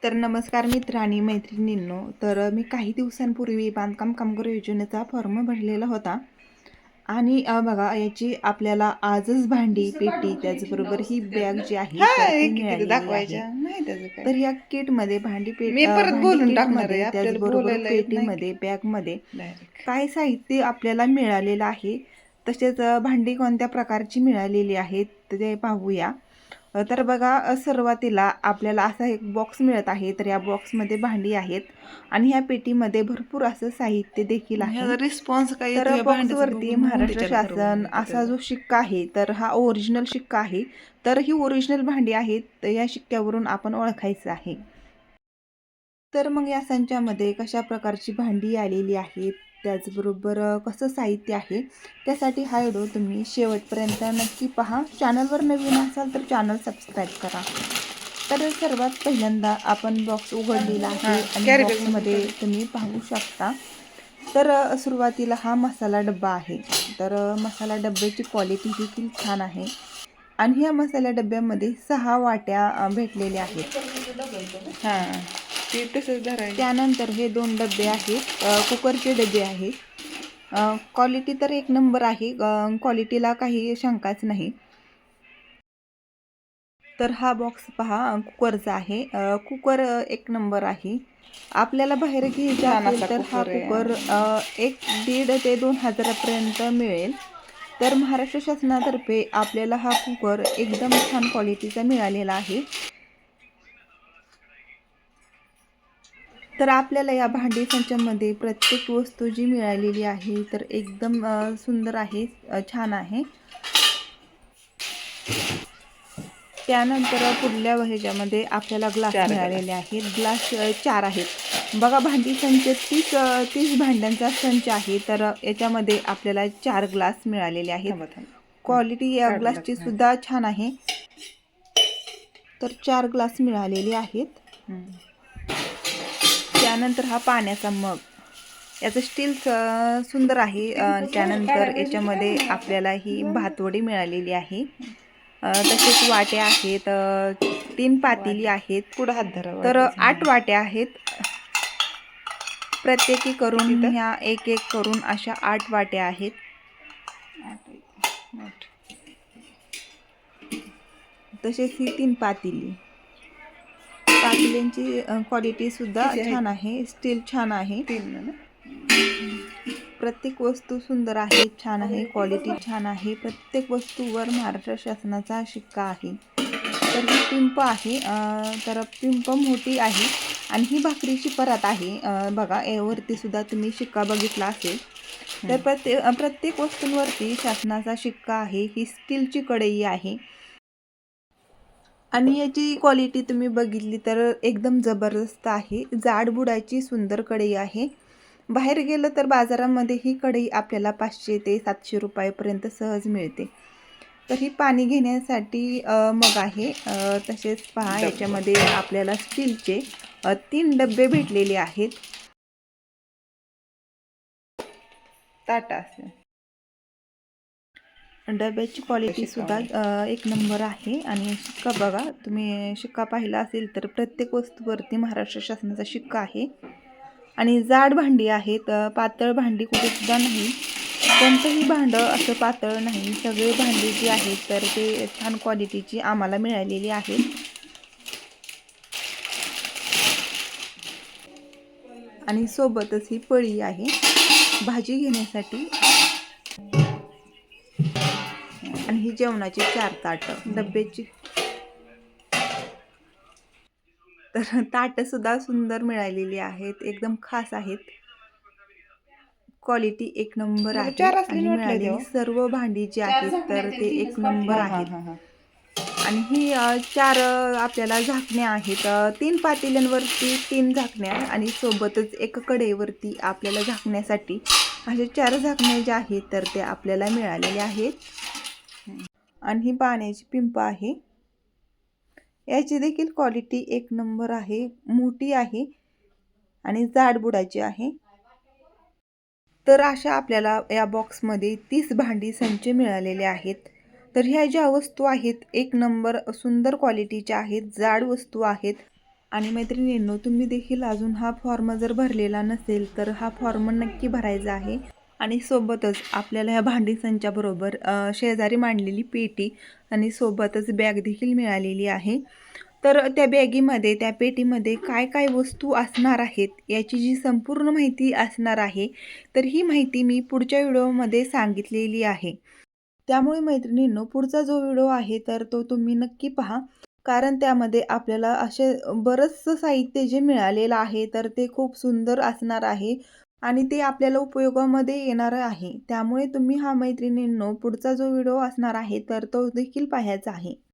तर नमस्कार मित्र आणि मैत्रिणींनो. तर मी काही दिवसांपूर्वी बांधकाम कामगार योजनेचा फॉर्म भरलेला होता आणि बघा याची आपल्याला आजच भांडी पेटी त्याचबरोबर ही बॅग जी आहे तर ती मिळालेली आहे. नाही त्याचं काय. तर या किटमध्ये भांडी मी परत भांडी बोलून टाकणार आहे, किटमध्ये आपल्याला त्याचबरोबर बोलायला येत नाही पेटीमध्ये बॅगमध्ये डायरेक्ट. काय साहित्य आपल्याला मिळालेलं आहे, तसेच भांडी कोणत्या प्रकारची मिळालेली आहेत ते पाहूया. तर बघा सुरुवातीला आपल्याला असा एक बॉक्स मिळत आहे. तर या बॉक्समध्ये भांडी आहेत आणि ह्या पेटीमध्ये भरपूर असं साहित्य देखील आहे. रिस्पॉन्स काय तर येतो बॉक्सवरती महाराष्ट्र शासन असा जो शिक्का आहे तर हा ओरिजिनल शिक्का आहे. तर ही ओरिजिनल भांडी आहेत, तर या शिक्क्यावरून आपण ओळखायचं आहे. तर मग या संचामध्ये कशा प्रकारची भांडी आलेली आहेत, त्याचबरोबर कसं साहित्य आहे, त्यासाठी हा व्हिडिओ तुम्ही शेवटपर्यंत नक्की पहा. चॅनलवर नवीन असाल तर चॅनल सबस्क्राईब करा. तर सर्वात पहिल्यांदा आपण बॉक्स उघडलेला आहे आणि बॉक्समध्ये तुम्ही पाहू शकता. तर सुरुवातीला हा मसाला डब्बा आहे. तर मसाला डब्याची क्वालिटी देखील छान आहे आणि ह्या मसाला डब्यामध्ये 6 वाट्या भेटलेल्या आहेत. हां ते तसंच धरायचं. त्यानंतर हे 2 डबे आहेत, कुकरचे डबे आहेत. क्वालिटी तर एक नंबर आहे, क्वालिटीला काही शंकाच नाही. तर हा बॉक्स पहा कुकरचा आहे. कुकर एक नंबर आहे. आपल्याला बाहेर घ्यायचा असेल तर हा कुकर 1,500 ते 2,000पर्यंत मिळेल. तर महाराष्ट्र शासनातर्फे आपल्याला हा कुकर एकदम छान क्वालिटीचा मिळालेला आहे. तर आपल्याला या भांडी संचामध्ये प्रत्येक वस्तू जी मिळालेली आहे तर एकदम सुंदर आहे, छान आहे. त्यानंतर पुढल्या ह्याच्यामध्ये आपल्याला ग्लास मिळालेले आहेत. ग्लास 4 आहेत. बघा भांडी संच 30 भांड्यांचा संच आहे. तर याच्यामध्ये आपल्याला 4 ग्लास मिळालेले आहेत. क्वालिटी या ग्लासची सुद्धा छान आहे. तर 4 ग्लास मिळालेले आहेत. त्यानंतर हा पाण्याचा मग, याचं स्टील सुंदर आहे. त्यानंतर याच्यामध्ये आपल्याला ही भातवडी मिळालेली आहे. तसेच वाट्या आहेत, 3 पातेली आहेत. पुढं हात धरा. तर 8 वाट्या आहेत. प्रत्येकी करून ह्या एक करून अशा 8 वाट्या आहेत. तसेच ही 3 पातेली. पातेल्यांची क्वालिटी सुद्धा छान आहे, स्टील छान आहे. प्रत्येक वस्तू सुंदर आहे, छान आहे, क्वालिटी छान आहे. प्रत्येक वस्तूवर महाराष्ट्र शासनाचा शिक्का आहे. तर ही पिंप आहे. तर पिंप मोठी आहे आणि ही भाकरीची परात आहे. बघा यावरती सुद्धा तुम्ही शिक्का बघितला असेल. तर प्रत्येक वस्तूंवरती शासनाचा शिक्का आहे. ही स्टीलची कढई आहे आणि याची क्वालिटी तुम्ही बघितली तर एकदम जबरदस्त आहे. जाड बुडाची सुंदर कढई आहे. बाहेर गेलं तर बाजारामध्ये ही कढई आपल्याला 500 ते 700 रुपयापर्यंत सहज मिळते. तर ही पाणी घेण्यासाठी मग आहे. तसेच पहा याच्यामध्ये आपल्याला स्टीलचे 3 डबे भेटलेले आहेत. ताटा असेल. डब्याची क्वालिटी सुद्धा एक नंबर आहे आणि शिक्का बघा, तुम्ही शिक्का पाहिला असेल तर प्रत्येक वस्तूवरती महाराष्ट्र शासनाचा शिक्का आहे. आणि जाड भांडी आहेत, पातळ भांडी कुठे सुद्धा नाही. कोणतंही भांडं असं पातळ नाही. सगळे भांडी जी आहेत तर ते छान क्वालिटीची आम्हाला मिळालेली आहेत. आणि सोबतच ही पळी आहे भाजी घेण्यासाठी. आणि ही जेवणाची 4 ताटं डब्याची. तर ताटं सुद्धा सुंदर मिळालेली आहेत, एकदम खास आहेत. क्वालिटी एक नंबर आहे आणि मिळालेली सर्व भांडी जी आहेत तर ते एक नंबर आहेत. आणि ही 4 आपल्याला झाकण्या आहेत. 3 पातेल्यांवरती 3 झाकण्या आणि सोबतच एक कढईवरती आपल्याला झाकण्यासाठी असे 4 झाकण्या ज्या आहेत तर ते आपल्याला मिळालेले आहेत. आणि ही पाण्याची पिंप आहे. याची देखील क्वालिटी एक नंबर आहे, मोठी आहे आणि जाडबुडाची आहे. तर अशा आपल्याला या बॉक्समध्ये 30 भांडी संच मिळालेले आहेत. तर ह्या ज्या वस्तू आहेत एक नंबर सुंदर क्वालिटीच्या आहेत, जाड वस्तू आहेत. आणि मैत्रिणींनो, तुम्ही देखील अजून हा फॉर्म जर भरलेला नसेल तर हा फॉर्म नक्की भरायचा आहे. आणि सोबतच आपल्याला ह्या भांडी संचाबरोबर शेजारी मांडलेली पेटी आणि सोबतच बॅग देखील मिळालेली आहे. तर त्या बॅगीमध्ये, त्या पेटीमध्ये काय काय वस्तू असणार आहेत याची जी संपूर्ण माहिती असणार आहे, तर ही माहिती मी पुढच्या व्हिडिओमध्ये सांगितलेली आहे. त्यामुळे मैत्रिणींनो, पुढचा जो व्हिडिओ आहे तर तो तुम्ही नक्की पहा. कारण त्यामध्ये आपल्याला असे बरंचसं साहित्य जे मिळालेलं आहे तर ते खूप सुंदर असणार आहे आणि ते आपल्याला उपयोगामध्ये येणार आहे. त्यामुळे तुम्ही हा मैत्रिणींनो पुढचा जो व्हिडिओ असणार आहे तर तो देखील पाहायचा आहे.